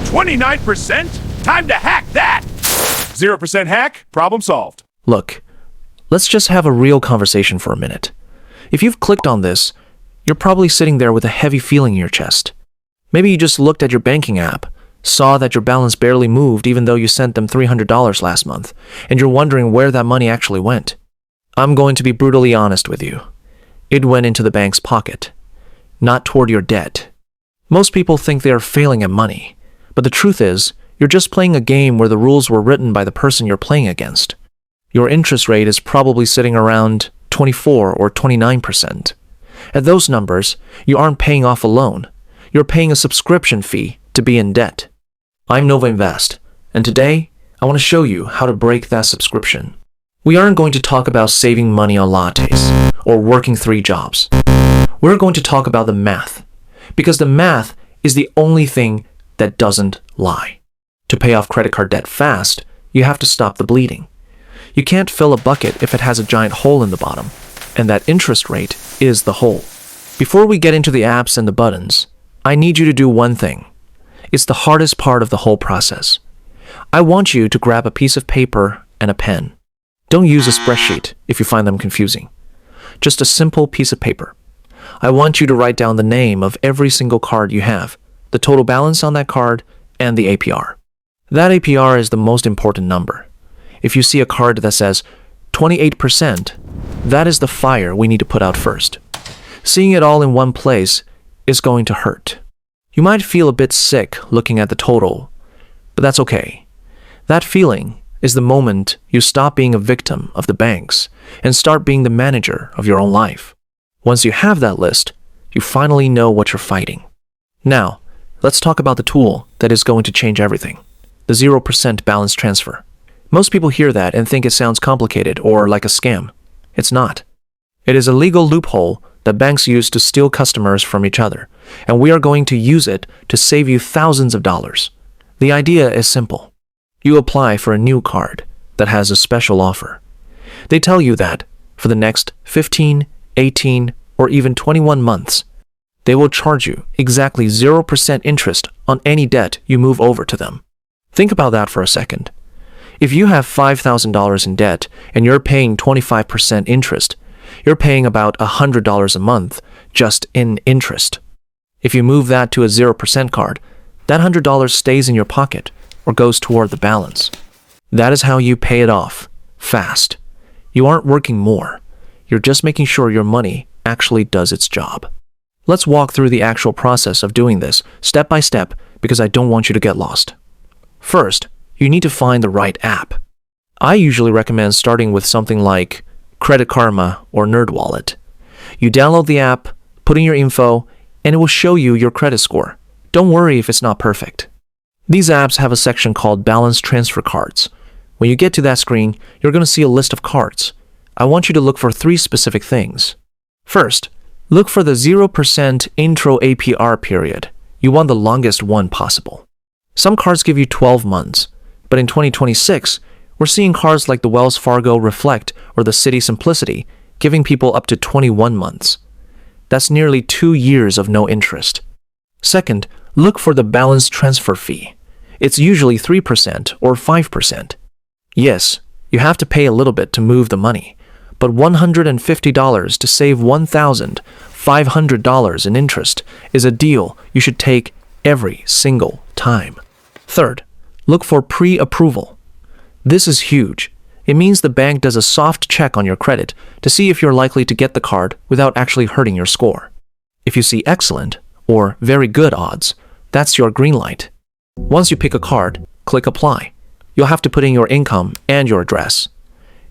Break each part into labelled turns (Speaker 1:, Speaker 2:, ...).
Speaker 1: 29%? Time to hack that! 0% hack, problem solved.
Speaker 2: Look, let's just have a real conversation for a minute. If you've clicked on this, you're probably sitting there with a heavy feeling in your chest. Maybe you just looked at your banking app, saw that your balance barely moved even though you sent them $300 last month, and you're wondering where that money actually went. I'm going to be brutally honest with you. It went into the bank's pocket, not toward your debt. Most people think they are failing at money, but the truth is, you're just playing a game where the rules were written by the person you're playing against. Your interest rate is probably sitting around 24 or 29%. At those numbers, you aren't paying off a loan. You're paying a subscription fee to be in debt. I'm Nova Invest, and today, I want to show you how to break that subscription. We aren't going to talk about saving money on lattes or working 3 jobs. We're going to talk about the math, because the math is the only thing that doesn't lie. To pay off credit card debt fast, you have to stop the bleeding. You can't fill a bucket if it has a giant hole in the bottom, and that interest rate is the hole. Before we get into the apps and the buttons, I need you to do one thing. It's the hardest part of the whole process. I want you to grab a piece of paper and a pen. Don't use a spreadsheet if you find them confusing. Just a simple piece of paper. I want you to write down the name of every single card you have, the total balance on that card, and the APR. That APR is the most important number. If you see a card that says 28%, that is the fire we need to put out first. Seeing it all in one place is going to hurt. You might feel a bit sick looking at the total, but that's okay. That feeling is the moment you stop being a victim of the banks and start being the manager of your own life. Once you have that list, you finally know what you're fighting. Now, let's talk about the tool that is going to change everything. The 0% balance transfer. Most people hear that and think it sounds complicated or like a scam. It's not. It is a legal loophole that banks use to steal customers from each other, and we are going to use it to save you thousands of dollars. The idea is simple. You apply for a new card that has a special offer. They tell you that for the next 15, 18, or even 21 months, they will charge you exactly 0% interest on any debt you move over to them. Think about that for a second. If you have $5,000 in debt and you're paying 25% interest, you're paying about $100 a month just in interest. If you move that to a 0% card, that $100 stays in your pocket or goes toward the balance. That is how you pay it off, fast. You aren't working more. You're just making sure your money actually does its job. Let's walk through the actual process of doing this step by step because I don't want you to get lost. First, you need to find the right app. I usually recommend starting with something like Credit Karma or NerdWallet. You download the app, put in your info, and it will show you your credit score. Don't worry if it's not perfect. These apps have a section called Balance Transfer Cards. When you get to that screen, you're going to see a list of cards. I want you to look for 3 specific things. First, look for the 0% intro APR period. You want the longest one possible. Some cards give you 12 months, but in 2026, we're seeing cards like the Wells Fargo Reflect or the Citi Simplicity giving people up to 21 months. That's nearly 2 years of no interest. Second, look for the balance transfer fee. It's usually 3% or 5%. Yes, you have to pay a little bit to move the money, but $150 to save $1,500 in interest is a deal you should take every single time. Third, look for pre-approval. This is huge. It means the bank does a soft check on your credit to see if you're likely to get the card without actually hurting your score. If you see excellent or very good odds, that's your green light. Once you pick a card, click Apply. You'll have to put in your income and your address.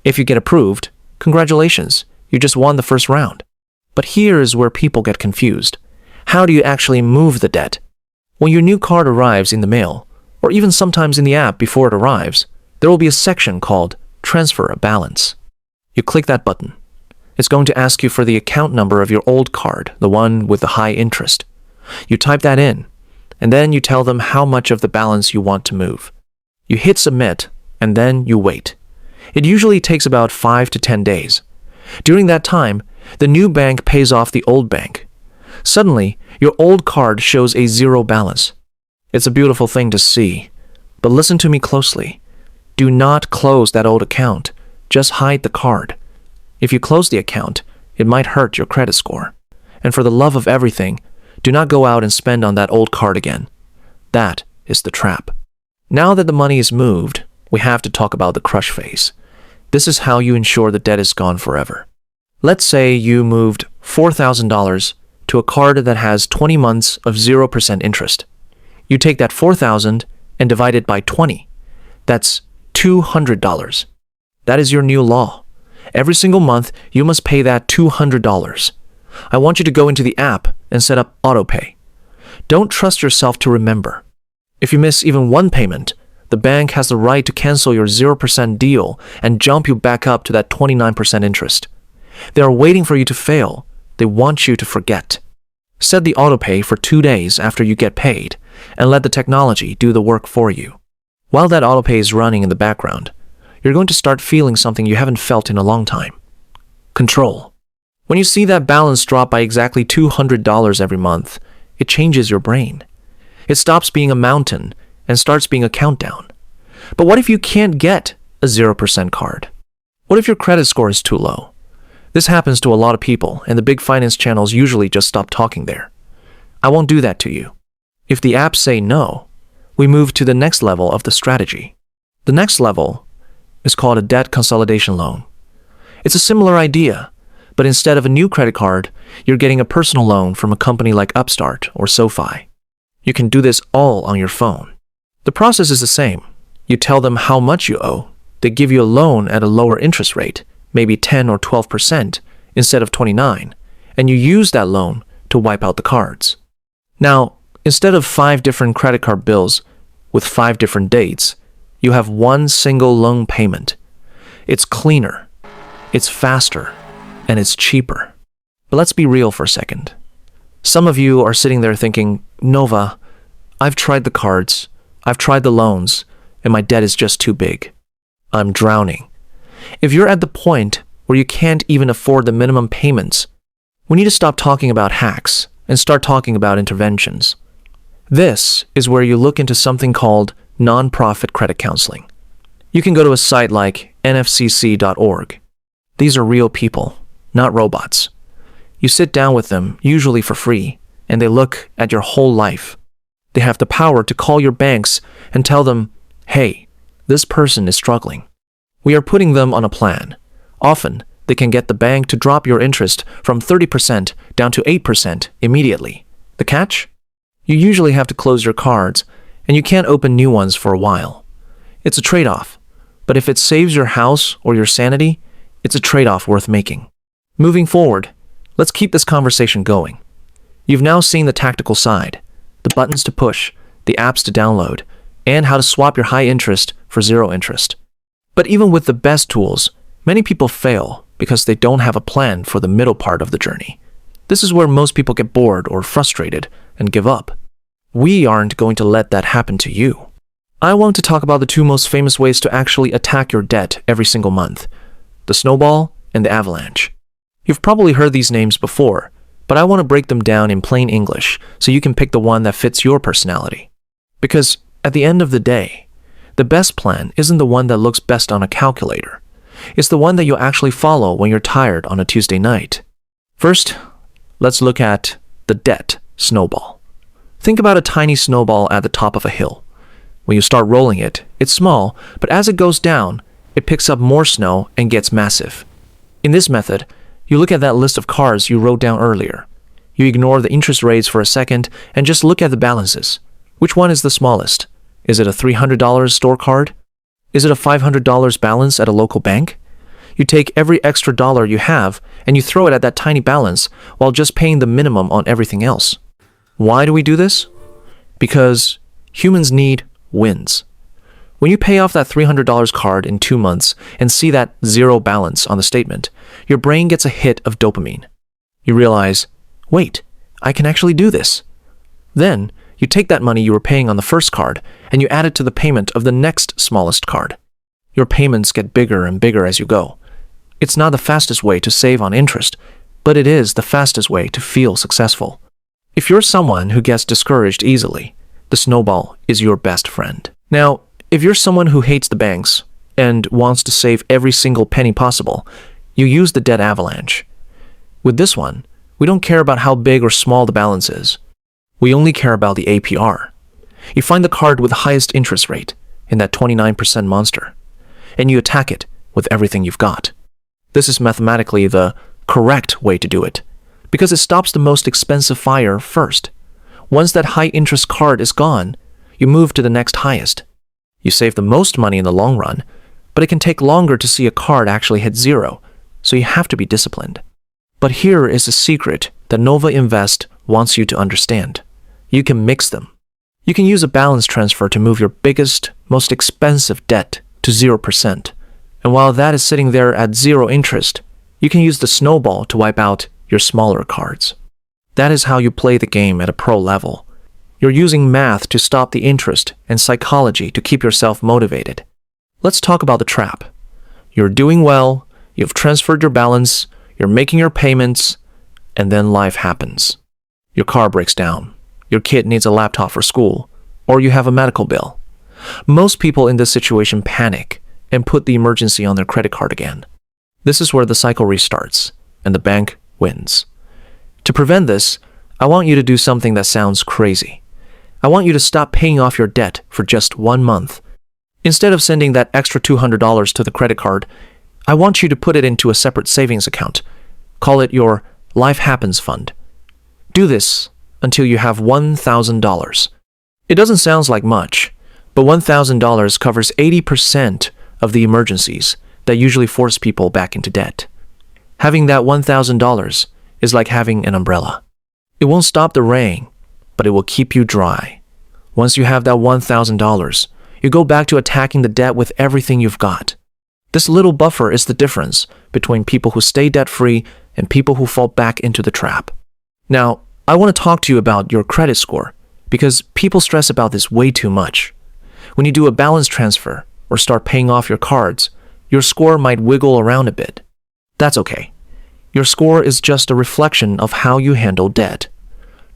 Speaker 2: If you get approved, congratulations, you just won the first round. But here is where people get confused. How do you actually move the debt? When your new card arrives in the mail, or even sometimes in the app before it arrives, there will be a section called Transfer a Balance. You click that button. It's going to ask you for the account number of your old card, the one with the high interest. You type that in, and then you tell them how much of the balance you want to move. You hit Submit, and then you wait. It usually takes about 5 to 10 days. During that time, the new bank pays off the old bank. Suddenly, your old card shows a 0 balance. It's a beautiful thing to see. But listen to me closely. Do not close that old account. Just hide the card. If you close the account, it might hurt your credit score. And for the love of everything, do not go out and spend on that old card again. That is the trap. Now that the money is moved, we have to talk about the crush phase. This is how you ensure the debt is gone forever. Let's say you moved $4,000 to a card that has 20 months of 0% interest. You take that $4,000 and divide it by 20. That's $200. That is your new law. Every single month, you must pay that $200. I want you to go into the app and set up autopay. Don't trust yourself to remember. If you miss even one payment, the bank has the right to cancel your 0% deal and jump you back up to that 29% interest. They are waiting for you to fail. They want you to forget. Set the autopay for 2 days after you get paid and let the technology do the work for you. While that autopay is running in the background, you're going to start feeling something you haven't felt in a long time. Control. When you see that balance drop by exactly $200 every month, it changes your brain. It stops being a mountain and starts being a countdown. But what if you can't get a 0% card? What if your credit score is too low? This happens to a lot of people, and the big finance channels usually just stop talking there. I won't do that to you. If the apps say no, we move to the next level of the strategy. The next level is called a debt consolidation loan. It's a similar idea, but instead of a new credit card, you're getting a personal loan from a company like Upstart or SoFi. You can do this all on your phone. The process is the same. You tell them how much you owe. They give you a loan at a lower interest rate, maybe 10 or 12% instead of 29, and you use that loan to wipe out the cards. Now, instead of 5 different credit card bills with 5 different dates, you have one single loan payment. It's cleaner, it's faster, and it's cheaper. But let's be real for a second. Some of you are sitting there thinking, Nova, I've tried the cards, I've tried the loans, and my debt is just too big. I'm drowning. If you're at the point where you can't even afford the minimum payments, we need to stop talking about hacks and start talking about interventions. This is where you look into something called nonprofit credit counseling. You can go to a site like nfcc.org. These are real people, not robots. You sit down with them, usually for free, and they look at your whole life. They have the power to call your banks and tell them, hey, this person is struggling. We are putting them on a plan. Often, they can get the bank to drop your interest from 30% down to 8% immediately. The catch? You usually have to close your cards, and you can't open new ones for a while. It's a trade-off, but if it saves your house or your sanity, it's a trade-off worth making. Moving forward, let's keep this conversation going. You've now seen the tactical side, the buttons to push, the apps to download, and how to swap your high interest for zero interest. But even with the best tools, many people fail because they don't have a plan for the middle part of the journey. This is where most people get bored or frustrated and give up. We aren't going to let that happen to you. I want to talk about the 2 most famous ways to actually attack your debt every single month: the snowball and the avalanche. You've probably heard these names before, but I want to break them down in plain English so you can pick the one that fits your personality. Because at the end of the day, the best plan isn't the one that looks best on a calculator. It's the one that you'll actually follow when you're tired on a Tuesday night. First, let's look at the debt snowball. Think about a tiny snowball at the top of a hill. When you start rolling it, it's small, but as it goes down, it picks up more snow and gets massive. In this method, you look at that list of cards you wrote down earlier. You ignore the interest rates for a second and just look at the balances. Which one is the smallest? Is it a $300 store card? Is it a $500 balance at a local bank? You take every extra dollar you have and you throw it at that tiny balance while just paying the minimum on everything else. Why do we do this? Because humans need wins. When you pay off that $300 card in 2 months and see that zero balance on the statement, your brain gets a hit of dopamine. You realize, wait, I can actually do this. Then, you take that money you were paying on the first card and you add it to the payment of the next smallest card. Your payments get bigger and bigger as you go. It's not the fastest way to save on interest, but it is the fastest way to feel successful. If you're someone who gets discouraged easily, the snowball is your best friend. Now, if you're someone who hates the banks and wants to save every single penny possible, you use the debt avalanche. With this one, we don't care about how big or small the balance is. We only care about the APR. You find the card with the highest interest rate in that 29% monster, and you attack it with everything you've got. This is mathematically the correct way to do it, because it stops the most expensive fire first. Once that high interest card is gone, you move to the next highest. You save the most money in the long run, but it can take longer to see a card actually hit zero, so you have to be disciplined. But here is a secret that Nova Invest wants you to understand. You can mix them. You can use a balance transfer to move your biggest, most expensive debt to 0%. And while that is sitting there at zero interest, you can use the snowball to wipe out your smaller cards. That is how you play the game at a pro level. You're using math to stop the interest and psychology to keep yourself motivated. Let's talk about the trap. You're doing well, you've transferred your balance, you're making your payments, and then life happens. Your car breaks down, your kid needs a laptop for school, or you have a medical bill. Most people in this situation panic and put the emergency on their credit card again. This is where the cycle restarts, and the bank wins. To prevent this, I want you to do something that sounds crazy. I want you to stop paying off your debt for just 1 month. Instead of sending that extra $200 to the credit card, I want you to put it into a separate savings account. Call it your Life Happens Fund. Do this until you have $1,000. It doesn't sound like much, but $1,000 covers 80% of the emergencies that usually force people back into debt. Having that $1,000 is like having an umbrella. It won't stop the rain, but it will keep you dry. Once you have that $1,000, you go back to attacking the debt with everything you've got. This little buffer is the difference between people who stay debt-free and people who fall back into the trap. Now, I want to talk to you about your credit score because people stress about this way too much. When you do a balance transfer or start paying off your cards, your score might wiggle around a bit. That's okay. Your score is just a reflection of how you handle debt.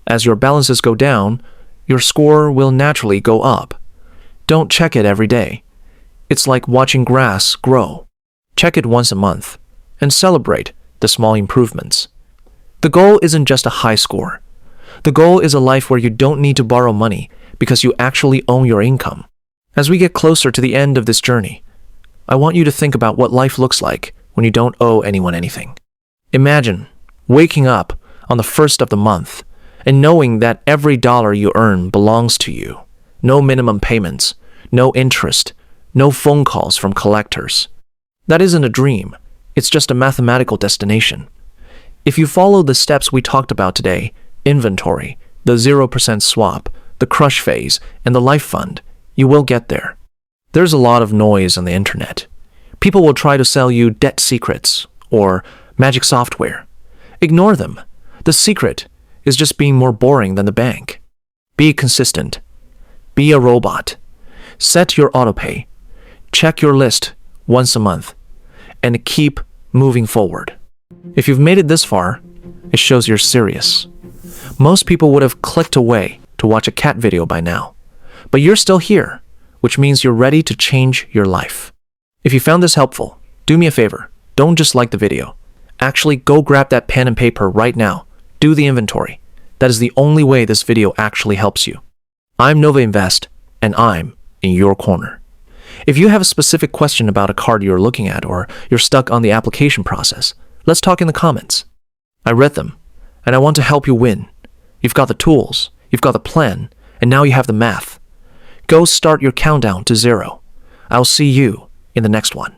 Speaker 2: As your balances go down, your score will naturally go up. Don't check it every day. It's like watching grass grow. Check it once a month and celebrate the small improvements. The goal isn't just a high score. The goal is a life where you don't need to borrow money because you actually own your income. As we get closer to the end of this journey, I want you to think about what life looks like when you don't owe anyone anything. Imagine waking up on the first of the month and knowing that every dollar you earn belongs to you. No minimum payments, no interest, no phone calls from collectors. That isn't a dream. It's just a mathematical destination. If you follow the steps we talked about today, inventory, the 0% swap, the crush phase, and the life fund, you will get there. There's a lot of noise on the internet. People will try to sell you debt secrets or magic software. Ignore them. The secret is just being more boring than the bank. Be consistent. Be a robot. Set your autopay. Check your list once a month. And keep moving forward. If you've made it this far, it shows you're serious. Most people would have clicked away to watch a cat video by now. But you're still here, which means you're ready to change your life. If you found this helpful, do me a favor. Don't just like the video. Actually, go grab that pen and paper right now. Do the inventory. That is the only way this video actually helps you. I'm Nova Invest, and I'm in your corner. If you have a specific question about a card you're looking at or you're stuck on the application process, let's talk in the comments. I read them, and I want to help you win. You've got the tools, you've got the plan, and now you have the math. Go start your countdown to 0. I'll see you in the next one.